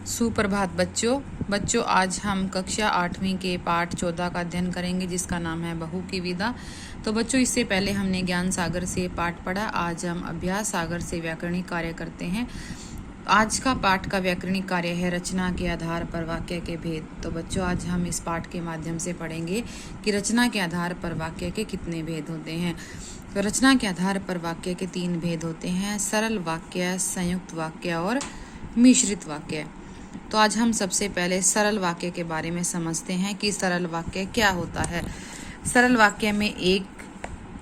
सुप्रभात बच्चों आज हम कक्षा 8वीं के पाठ 14 का अध्ययन करेंगे जिसका नाम है बहू की विदा। तो बच्चों इससे पहले हमने ज्ञान सागर से पाठ पढ़ा। आज हम अभ्यास सागर से व्याकरणिक कार्य करते हैं। आज का पाठ का व्याकरणिक कार्य है रचना के आधार पर वाक्य के भेद। तो बच्चों आज हम इस पाठ के माध्यम से पढ़ेंगे कि रचना के आधार पर वाक्य के कितने भेद होते हैं। तो रचना के आधार पर वाक्य के 3 भेद होते हैं, सरल वाक्य, संयुक्त वाक्य और मिश्रित वाक्य। तो आज हम सबसे पहले सरल वाक्य के बारे में समझते हैं कि सरल वाक्य क्या होता है। सरल वाक्य में एक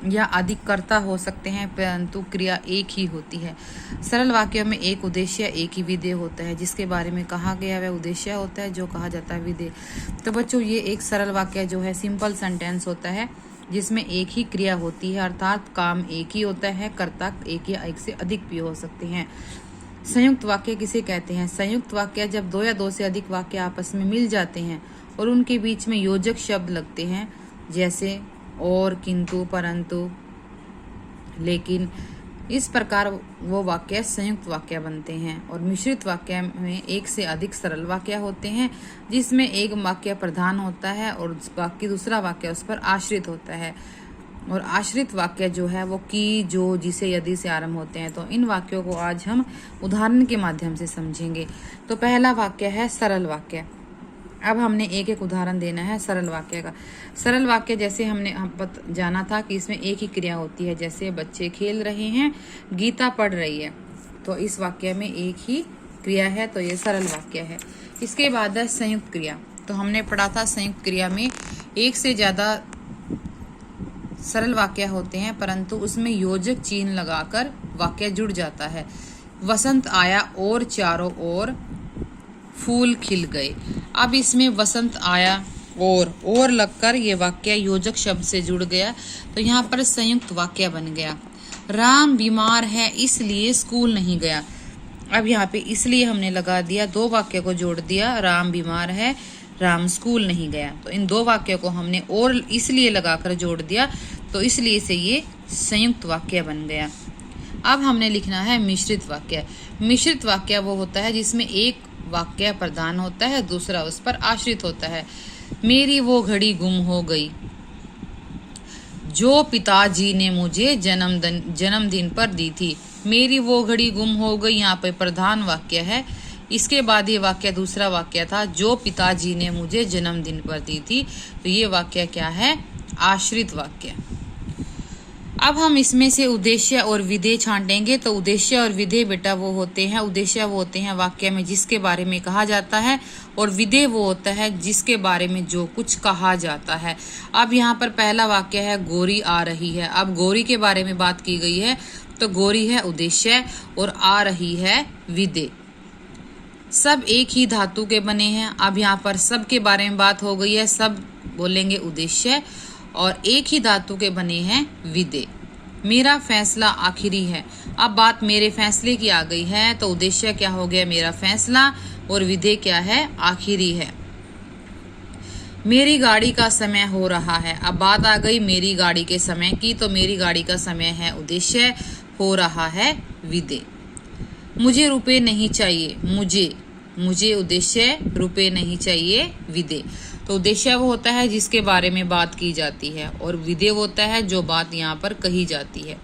या अधिक कर्ता हो सकते हैं परंतु क्रिया एक ही होती है। सरल वाक्यों में एक उद्देश्य एक ही विधेय होता है। जिसके बारे में कहा गया वह उद्देश्य होता है, जो कहा जाता है विधेय। तो बच्चों ये एक सरल वाक्य जो है सिंपल सेंटेंस होता है जिसमें एक ही क्रिया होती है, अर्थात काम एक ही होता है, कर्ता एक या एक से अधिक भी हो सकते हैं। संयुक्त वाक्य किसे कहते हैं? संयुक्त वाक्य जब 2 या 2 से अधिक वाक्य आपस में मिल जाते हैं और उनके बीच में योजक शब्द लगते हैं, जैसे और, किंतु, परंतु, लेकिन। इस प्रकार वो वाक्य संयुक्त वाक्य बनते हैं। और मिश्रित वाक्य में एक से अधिक सरल वाक्य होते हैं जिसमें एक वाक्य प्रधान होता है और बाकी दूसरा वाक्य उस पर आश्रित होता है। और आश्रित वाक्य जो है वो की, जो, जिसे, यदि से आरंभ होते हैं। तो इन वाक्यों को आज हम उदाहरण के माध्यम से समझेंगे। तो पहला वाक्य है सरल वाक्य। अब हमने एक एक उदाहरण देना है सरल वाक्य का। सरल वाक्य जैसे हमने जाना था कि इसमें एक ही क्रिया होती है, जैसे बच्चे खेल रहे हैं, गीता पढ़ रही है। तो इस वाक्य में एक ही क्रिया है, तो ये सरल वाक्य है। इसके बाद है संयुक्त क्रिया। तो हमने पढ़ा था संयुक्त क्रिया में एक से ज्यादा सरल वाक्य होते हैं परंतु उसमें योजक चिन्ह लगाकर वाक्य जुड़ जाता है। वसंत आया और चारों ओर फूल खिल गए। अब इसमें वसंत आया और लगकर ये वाक्य योजक शब्द से जुड़ गया, तो यहाँ पर संयुक्त वाक्य बन गया। राम बीमार है इसलिए स्कूल नहीं गया। अब यहाँ पे इसलिए हमने लगा दिया, 2 वाक्य को जोड़ दिया, राम बीमार है, राम स्कूल नहीं गया। तो इन 2 वाक्यों को हमने और इसलिए लगाकर जोड़ दिया, तो इसलिए से ये संयुक्त वाक्य बन गया। अब हमने लिखना है मिश्रित वाक्य। मिश्रित वाक्य वो होता है जिसमें एक वाक्य प्रधान होता है, दूसरा उस पर आश्रित होता है। मेरी वो घड़ी गुम हो गई जो पिताजी ने मुझे जन्मदिन पर दी थी। मेरी वो घड़ी गुम हो गई यहाँ पे प्रधान वाक्य है। इसके बाद ये वाक्य दूसरा वाक्य था, जो पिताजी ने मुझे जन्मदिन पर दी थी। तो ये वाक्य क्या है? आश्रित वाक्य। अब हम इसमें से उद्देश्य और विधेय छांटेंगे। तो उद्देश्य और विधेय बेटा वो होते हैं, उद्देश्य वो होते हैं वाक्य में जिसके बारे में कहा जाता है, और विधेय वो होता है जिसके बारे में जो कुछ कहा जाता है। अब यहाँ पर पहला वाक्य है गोरी आ रही है। अब गोरी के बारे में बात की गई है, तो गोरी है उद्देश्य और आ रही है विधेय। सब एक ही धातु के बने हैं। अब यहाँ पर सब के बारे में बात हो गई है, सब बोलेंगे उद्देश्य, और एक ही धातु के बने हैं विधेय। मेरा फैसला आखिरी है। अब बात मेरे फैसले की आ गई है, तो उद्देश्य क्या हो गया? मेरा फैसला, और विधेय क्या है? आखिरी है। मेरी गाड़ी का समय हो रहा है। अब बात आ गई मेरी गाड़ी के समय की, तो मेरी गाड़ी का समय है उद्देश्य, हो रहा है विधेय। मुझे रुपए नहीं चाहिए। मुझे उद्देश्य, रुपए नहीं चाहिए विधेय। तो उद्देश्य वो होता है जिसके बारे में बात की जाती है, और विधेय होता है जो बात यहाँ पर कही जाती है।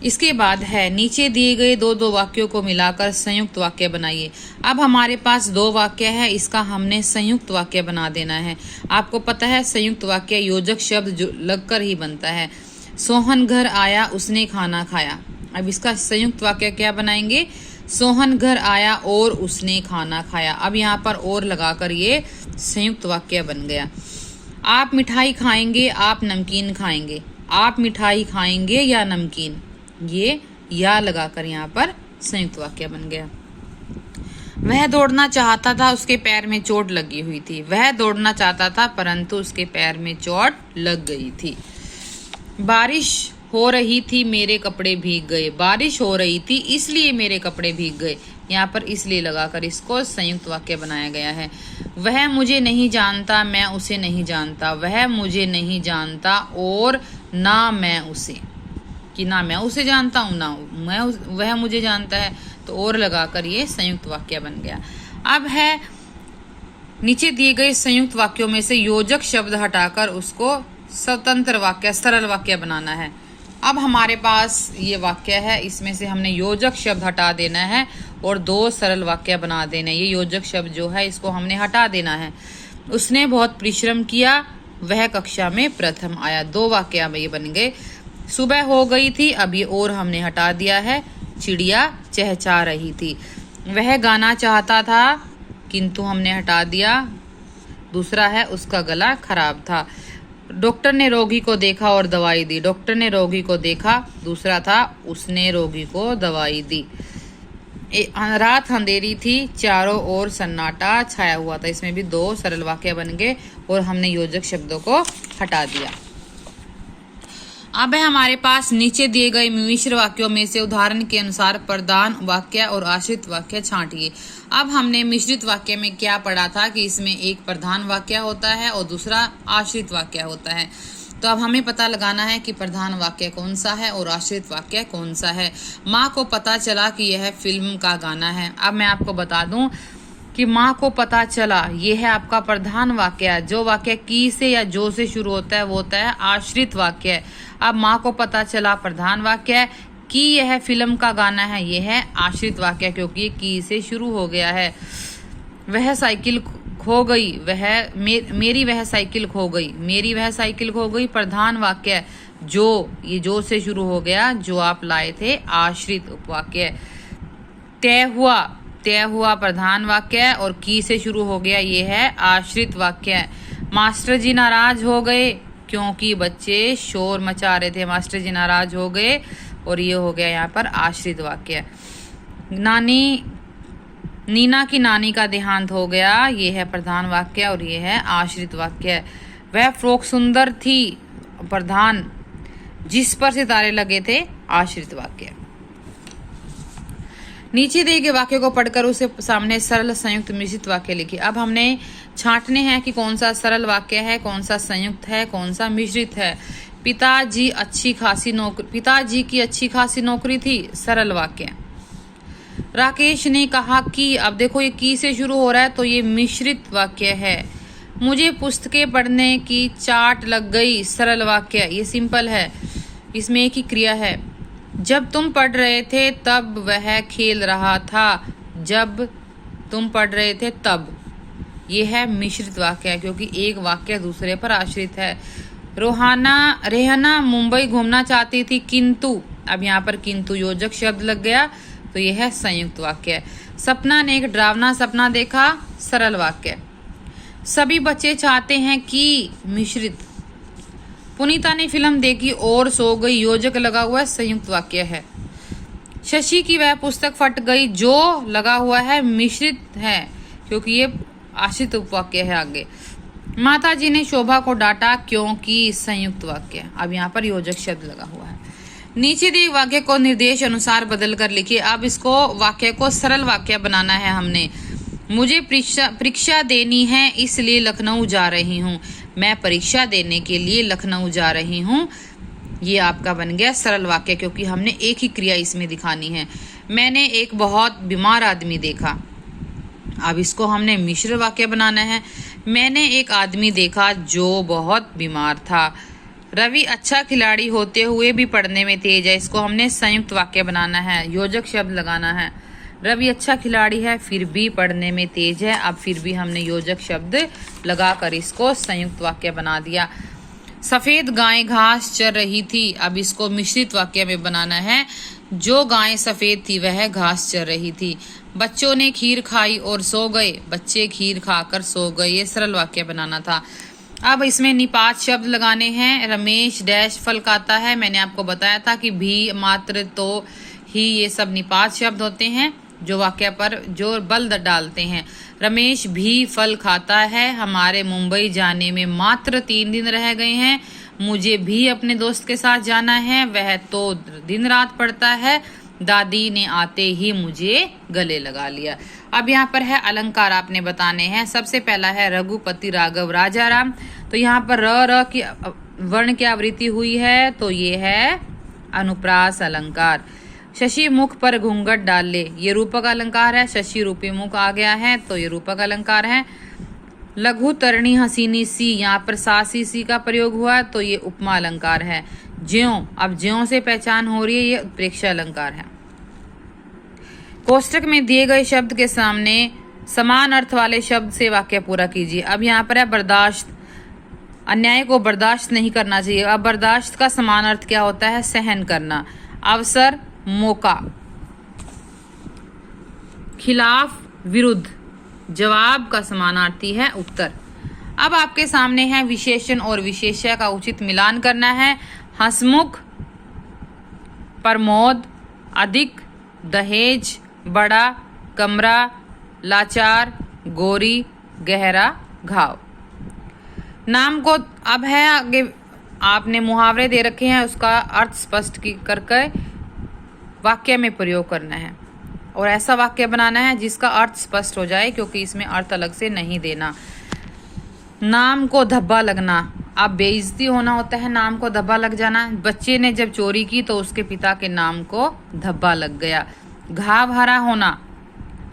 इसके बाद है नीचे दिए गए 2 वाक्यों को मिलाकर संयुक्त वाक्य बनाइए। अब हमारे पास 2 वाक्य है, इसका हमने संयुक्त वाक्य बना देना है। आपको पता है संयुक्त वाक्य योजक शब्द जो लगकर ही बनता है। सोहन घर आया, उसने खाना खाया। अब इसका संयुक्त वाक्य क्या बनाएंगे? सोहन घर आया और उसने खाना खाया। अब यहाँ पर और लगाकर ये संयुक्त वाक्य बन गया। आप मिठाई खाएंगे, आप नमकीन खाएंगे। आप मिठाई खाएंगे या नमकीन, ये या लगाकर यहाँ पर संयुक्त वाक्य बन गया। वह दौड़ना चाहता था, उसके पैर में चोट लगी हुई थी। वह दौड़ना चाहता था परंतु उसके पैर में चोट लग गई थी। बारिश हो रही थी, मेरे कपड़े भीग गए। बारिश हो रही थी इसलिए मेरे कपड़े भीग गए। यहाँ पर इसलिए लगाकर इसको संयुक्त वाक्य बनाया गया है। वह मुझे नहीं जानता, मैं उसे नहीं जानता। वह मुझे नहीं जानता और ना मैं उसे, कि ना मैं उसे जानता हूँ ना वह मुझे जानता है। तो और लगाकर ये संयुक्त वाक्य बन गया। अब है नीचे दिए गए संयुक्त वाक्यों में से योजक शब्द हटाकर उसको स्वतंत्र वाक्य, सरल वाक्य बनाना है। अब हमारे पास ये वाक्य है, इसमें से हमने योजक शब्द हटा देना है और 2 सरल वाक्य बना देना है। ये योजक शब्द जो है इसको हमने हटा देना है। उसने बहुत परिश्रम किया, वह कक्षा में प्रथम आया। 2 वाक्य अब ये बन गए। सुबह हो गई थी, अब ये और हमने हटा दिया है। चिड़िया चहचहा रही थी। वह गाना चाहता था किंतु हमने हटा दिया। दूसरा है उसका गला खराब था। डॉक्टर ने रोगी को देखा और दवाई दी। डॉक्टर ने रोगी को देखा। दूसरा था उसने रोगी को दवाई दी। रात अंधेरी थी, चारों ओर सन्नाटा छाया हुआ था। इसमें भी 2 सरल वाक्य बन गए और हमने योजक शब्दों को हटा दिया। अब है हमारे पास नीचे दिए गए मिश्र वाक्यों में से उदाहरण के अनुसार प्रधान वाक्य और आश्रित वाक्य छांटिए। अब हमने मिश्रित वाक्य में क्या पढ़ा था कि इसमें एक प्रधान वाक्य होता है और दूसरा आश्रित वाक्य होता है। तो अब हमें पता लगाना है कि प्रधान वाक्य कौन सा है और आश्रित वाक्य कौन सा है। माँ को पता चला कि यह फिल्म का गाना है। अब मैं आपको बता दूं कि माँ को पता चला, ये है आपका प्रधान वाक्य। जो वाक्य की से या जो से शुरू होता है वो होता है आश्रित वाक्य। अब माँ को पता चला प्रधान वाक्य, कि यह फिल्म का गाना है, ये है आश्रित वाक्य क्योंकि ये की से शुरू हो गया है। वह साइकिल खो गई, मेरी वह साइकिल खो गई, मेरी वह साइकिल खो गई प्रधान वाक्य। जो, ये जो से शुरू हो गया, जो आप लाए थे आश्रित उपवाक्य। तय हुआ प्रधान वाक्य और की से शुरू हो गया, ये है आश्रित वाक्य। मास्टर जी नाराज हो गए क्योंकि बच्चे शोर मचा रहे थे। मास्टर जी नाराज हो गए और ये हो गया यहाँ पर आश्रित वाक्य। नीना की नानी का देहांत हो गया, ये है प्रधान वाक्य और ये है आश्रित वाक्य। वह फ्रॉक सुंदर थी, प्रधान, जिस पर सितारे लगे थे, आश्रित वाक्य। नीचे दिए गए वाक्य को पढ़कर उसे सामने सरल संयुक्त मिश्रित वाक्य लिखिए। अब हमने छांटने हैं कि कौन सा सरल वाक्य है, कौन सा संयुक्त है, कौन सा मिश्रित है। पिताजी की अच्छी खासी नौकरी थी, सरल वाक्य। राकेश ने कहा कि, अब देखो ये की से शुरू हो रहा है तो ये मिश्रित वाक्य है। मुझे पुस्तकें पढ़ने की चाट लग गई, सरल वाक्य। ये सिंपल है, इसमें एक ही क्रिया है। जब तुम पढ़ रहे थे तब वह खेल रहा था, जब तुम पढ़ रहे थे तब, ये है मिश्रित वाक्य क्योंकि एक वाक्य दूसरे पर आश्रित है। रेहाना मुंबई घूमना चाहती थी किंतु, अब यहाँ पर किंतु योजक शब्द लग गया तो यह है संयुक्त वाक्य। सपना ने एक डरावना सपना देखा, सरल वाक्य। सभी बच्चे चाहते हैं कि, मिश्रित। पुनीता ने फिल्म देखी और सो गई, योजक लगा हुआ है, संयुक्त वाक्य है। शशि की वह पुस्तक फट गई, जो लगा हुआ है, मिश्रित है क्योंकि ये आश्रित उपवाक्य है आगे। माता जी ने शोभा को डांटा क्योंकि, संयुक्त वाक्य। अब यहाँ पर योजक शब्द लगा हुआ है। नीचे दिए वाक्य को निर्देश अनुसार बदल कर लिखिए। अब इसको वाक्य को सरल वाक्य बनाना है हमने। मुझे परीक्षा देनी है इसलिए लखनऊ जा रही हूँ। मैं परीक्षा देने के लिए लखनऊ जा रही हूँ, ये आपका बन गया सरल वाक्य क्योंकि हमने एक ही क्रिया इसमें दिखानी है। मैंने एक बहुत बीमार आदमी देखा, अब इसको हमने मिश्र वाक्य बनाना है। मैंने एक आदमी देखा जो बहुत बीमार था। रवि अच्छा खिलाड़ी होते हुए भी पढ़ने में तेज है, इसको हमने संयुक्त वाक्य बनाना है, योजक शब्द लगाना है। रवि अच्छा खिलाड़ी है फिर भी पढ़ने में तेज है, अब फिर भी हमने योजक शब्द लगाकर इसको संयुक्त वाक्य बना दिया। सफेद गाय घास चर रही थी, अब इसको मिश्रित वाक्य में बनाना है। जो गाय सफेद थी वह घास चर रही थी। बच्चों ने खीर खाई और सो गए, बच्चे खीर खाकर सो गए, ये सरल वाक्य बनाना था। अब इसमें निपात शब्द लगाने हैं। रमेश डैश फल खाता है, मैंने आपको बताया था कि भी, मात्र, तो, ही, ये सब निपात शब्द होते हैं जो वाक्य पर जो बल डालते हैं। रमेश भी फल खाता है, हमारे मुंबई जाने में मात्र 3 दिन रह गए हैं। मुझे भी अपने दोस्त के साथ जाना है, वह तो दिन रात पढ़ता है। दादी ने आते ही मुझे गले लगा लिया। अब यहाँ पर है अलंकार आपने बताने हैं। सबसे पहला है रघुपति राघव राजाराम, तो यहाँ पर र की वर्ण की आवृत्ति हुई है तो ये है अनुप्रास अलंकार। शशि मुख पर घूंघट डाल ले, ये रूपक अलंकार है। शशि रूपी मुख आ गया है तो ये रूपक अलंकार है। लघु तरणी हसीनी सी, यहाँ पर सासी सी का प्रयोग हुआ तो ये उपमा अलंकार है। ज्यों, अब ज्यों से पहचान हो रही है, ये उत्प्रेक्षा अलंकार है। कोष्टक में दिए गए शब्द के सामने समान अर्थ वाले शब्द से वाक्य पूरा कीजिए। अब यहाँ पर है बर्दाश्त, अन्याय को बर्दाश्त नहीं करना चाहिए। अब बर्दाश्त का समान अर्थ क्या होता है? सहन करना। अवसर, मौका। खिलाफ, विरुद्ध। जवाब का समानार्थी है उत्तर। अब आपके सामने है विशेषण और विशेष्य का उचित मिलान करना है। हंसमुख, प्रमोद, अधिक, दहेज, बड़ा, कमरा, लाचार, गोरी, गहरा, घाव। नाम को अब है आगे आपने मुहावरे दे रखे हैं, उसका अर्थ स्पष्ट करके वाक्य में प्रयोग करना है और ऐसा वाक्य बनाना है जिसका अर्थ स्पष्ट हो जाए, क्योंकि इसमें अर्थ अलग से नहीं देना। नाम को धब्बा लगना, अब बेइज्जती होना होता है नाम को धब्बा लग जाना। बच्चे ने जब चोरी की तो उसके पिता के नाम को धब्बा लग गया। घाव हरा होना,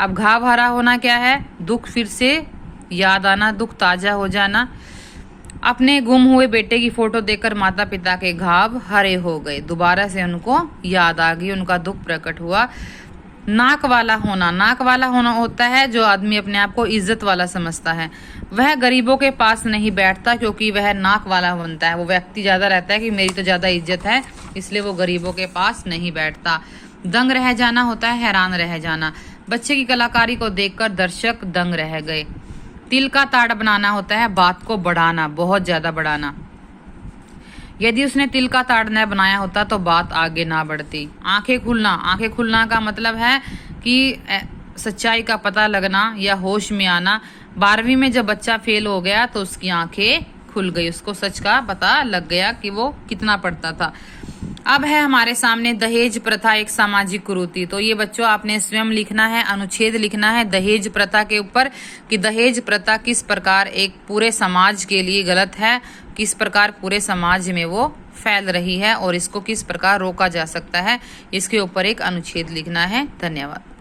अब घाव हरा होना क्या है? दुख फिर से याद आना, दुख ताजा हो जाना। अपने गुम हुए बेटे की फोटो देखकर माता पिता के घाव हरे हो गए, दोबारा से उनको याद आ गई, उनका दुख प्रकट हुआ। नाक वाला होना, नाक वाला होना होता है जो आदमी अपने आप को इज्जत वाला समझता है। वह गरीबों के पास नहीं बैठता क्योंकि वह नाक वाला बनता है। वो व्यक्ति ज्यादा रहता है कि मेरी तो ज्यादा इज्जत है, इसलिए वो गरीबों के पास नहीं बैठता। दंग रह जाना होता है हैरान रह जाना। बच्चे की कलाकारी को देखकर दर्शक दंग रह गए। तिल का ताड़ बनाना होता है बात को बढ़ाना, बहुत ज्यादा बढ़ाना। यदि उसने तिल का ताड़ न बनाया होता तो बात आगे ना बढ़ती। आंखें खुलना, आंखें खुलना का मतलब है कि सच्चाई का पता लगना या होश में आना। 12वीं में जब बच्चा फेल हो गया तो उसकी आंखें खुल गई, उसको सच का पता लग गया कि वो कितना पढ़ता था। अब है हमारे सामने दहेज प्रथा एक सामाजिक कुरीति। तो ये बच्चों आपने स्वयं लिखना है, अनुच्छेद लिखना है दहेज प्रथा के ऊपर कि दहेज प्रथा किस प्रकार एक पूरे समाज के लिए गलत है, किस प्रकार पूरे समाज में वो फैल रही है और इसको किस प्रकार रोका जा सकता है, इसके ऊपर एक अनुच्छेद लिखना है। धन्यवाद।